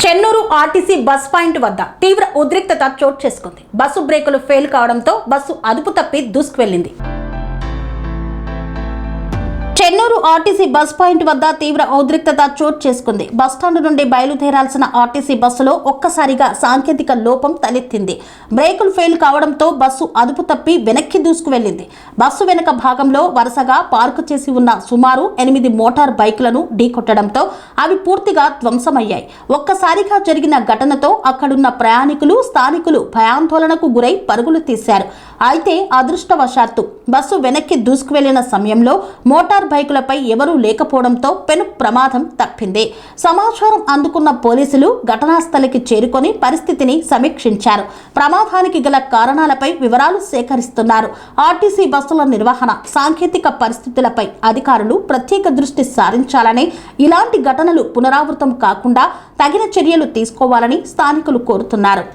Chennur RTC bus point వద్ద తీవ్ర ఉద్రిక్తత చోటు చేసుకుంది. బస్సు బ్రేకులు ఫెయిల్ కావడంతో బస్సు అదుపు తప్పి దూసుకువెళ్లింది. చెన్నూరు ఆర్టీసీ బస్ పాయింట్ వద్ద తీవ్ర ఉద్రిక్తత చోటు చేసుకుంది. బస్టాండ్ నుండి బయలుదేరాల్సిన ఆర్టీసీ బస్సులో ఒక్కసారిగా సాంకేతిక లోపం తలెత్తింది. బ్రేకులు ఫెయిల్ కావడంతో బస్సు అదుపు తప్పి వెనక్కి దూసుకువెళ్లింది. బస్సు వెనక భాగంలో వరుసగా పార్కు చేసి ఉన్న సుమారు 8 మోటార్ బైకులను ఢీకొట్టడంతో అవి పూర్తిగా ధ్వంసమయ్యాయి. ఒక్కసారిగా జరిగిన ఘటనతో అక్కడున్న ప్రయాణికులు, స్థానికులు భయాందోళనకు గురై పరుగులు తీశారు. అయితే అదృష్టవశాత్తు బస్సు వెనక్కి దూసుకువెళ్లిన సమయంలో మోటార్ బైకులపై ఎవరూ లేకపోవడంతో పెను ప్రమాదం తప్పింది. సమాచారం అందుకున్న పోలీసులు ఘటనా స్థలికి చేరుకొని పరిస్థితిని సమీక్షించారు. ప్రమాదానికి గల కారణాలపై వివరాలు సేకరిస్తున్నారు. ఆర్టీసీ బస్సుల నిర్వహణ, సాంకేతిక పరిస్థితులపై అధికారులు ప్రత్యేక దృష్టి సారించాలని, ఇలాంటి ఘటనలు పునరావృతం కాకుండా తగిన చర్యలు తీసుకోవాలని స్థానికులు కోరుతున్నారు.